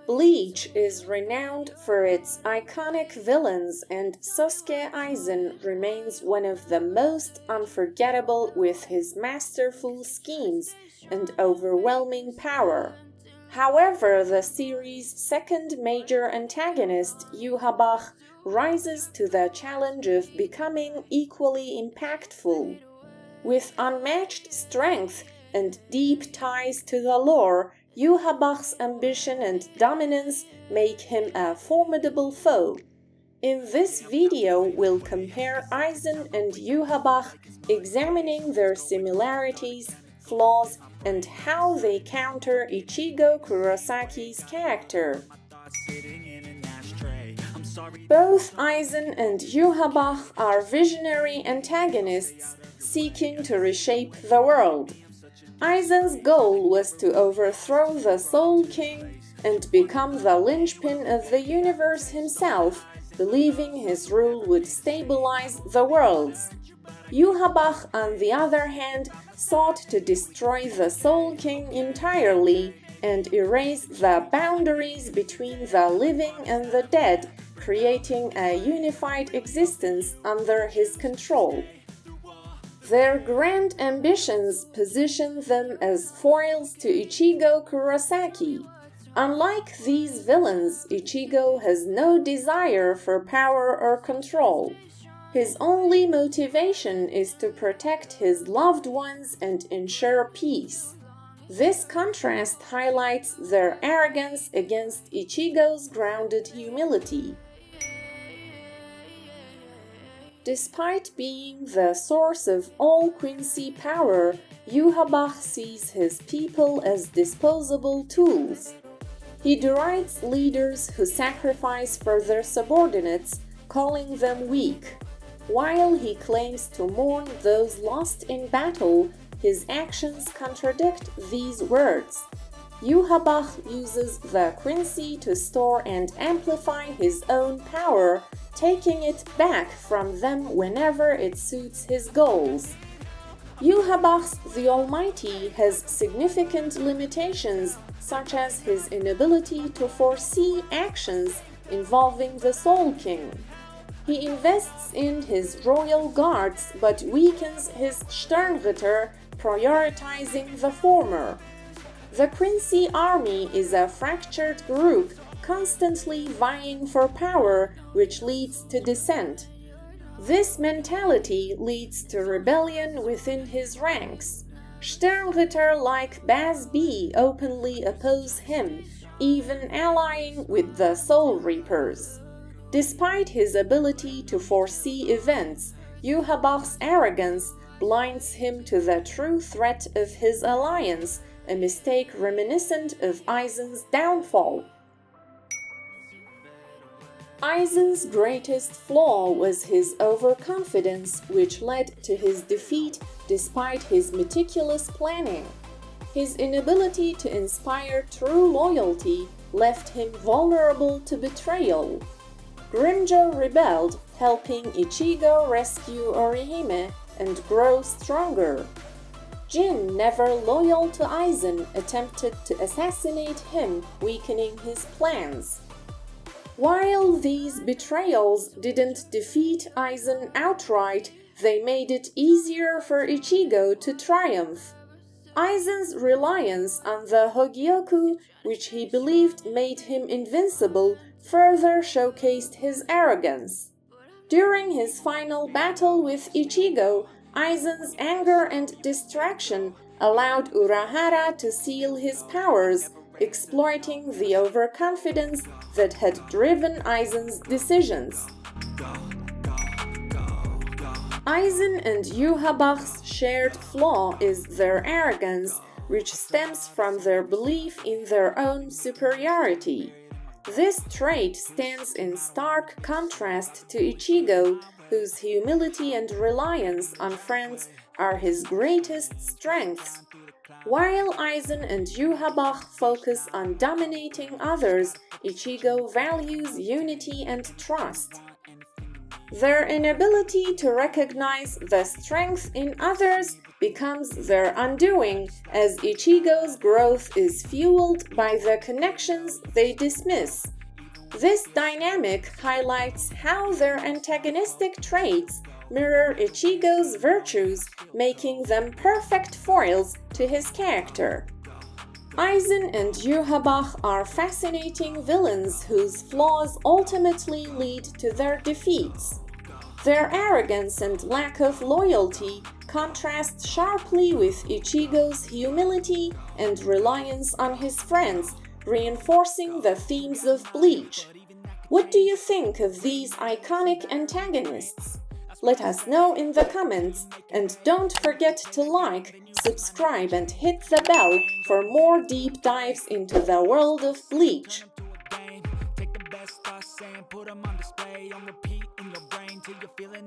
Bleach is renowned for its iconic villains, and Sasuke Aizen remains one of the most unforgettable with his masterful schemes and overwhelming power. However, the series' second major antagonist, Yhwach, rises to the challenge of becoming equally impactful. With unmatched strength and deep ties to the lore, Yhwach's ambition and dominance make him a formidable foe. In this video, we'll compare Aizen and Yhwach, examining their similarities, flaws, and how they counter Ichigo Kurosaki's character. Both Aizen and Yhwach are visionary antagonists seeking to reshape the world. Aizen's goal was to overthrow the Soul King and become the linchpin of the universe himself, believing his rule would stabilize the worlds. Yhwach, on the other hand, sought to destroy the Soul King entirely and erase the boundaries between the living and the dead, creating a unified existence under his control. Their grand ambitions position them as foils to Ichigo Kurosaki. Unlike these villains, Ichigo has no desire for power or control. His only motivation is to protect his loved ones and ensure peace. This contrast highlights their arrogance against Ichigo's grounded humility. Despite being the source of all Quincy power, Yhwach sees his people as disposable tools. He derides leaders who sacrifice for their subordinates, calling them weak. While he claims to mourn those lost in battle, his actions contradict these words. Yhwach uses the Quincy to store and amplify his own power, taking it back from them whenever it suits his goals. Yhwach the Almighty has significant limitations, such as his inability to foresee actions involving the Soul King. He invests in his royal guards but weakens his Sternritter, prioritizing the former. The Quincy army is a fractured group, constantly vying for power, which leads to dissent. This mentality leads to rebellion within his ranks. Sternritter like Baz B openly oppose him, even allying with the Soul Reapers. Despite his ability to foresee events, Yhwach's arrogance blinds him to the true threat of his alliance, a mistake reminiscent of Aizen's downfall. Aizen's greatest flaw was his overconfidence, which led to his defeat despite his meticulous planning. His inability to inspire true loyalty left him vulnerable to betrayal. Grimmjow rebelled, helping Ichigo rescue Orihime and grow stronger. Jin, never loyal to Aizen, attempted to assassinate him, weakening his plans. While these betrayals didn't defeat Aizen outright, they made it easier for Ichigo to triumph. Aizen's reliance on the Hogyoku, which he believed made him invincible, further showcased his arrogance. During his final battle with Ichigo, Aizen's anger and distraction allowed Urahara to seal his powers, exploiting the overconfidence that had driven Aizen's decisions. Aizen and Yhwach's shared flaw is their arrogance, which stems from their belief in their own superiority. This trait stands in stark contrast to Ichigo, whose humility and reliance on friends are his greatest strengths. While Aizen and Yhwach focus on dominating others, Ichigo values unity and trust. Their inability to recognize the strength in others becomes their undoing, as Ichigo's growth is fueled by the connections they dismiss. This dynamic highlights how their antagonistic traits mirror Ichigo's virtues, making them perfect foils to his character. Aizen and Yhwach are fascinating villains whose flaws ultimately lead to their defeats. Their arrogance and lack of loyalty contrast sharply with Ichigo's humility and reliance on his friends, reinforcing the themes of Bleach. What do you think of these iconic antagonists? Let us know in the comments, and don't forget to like, subscribe and hit the bell for more deep dives into the world of Bleach. Take the best I say and put 'em on display, on repeat in your brain till you're feeling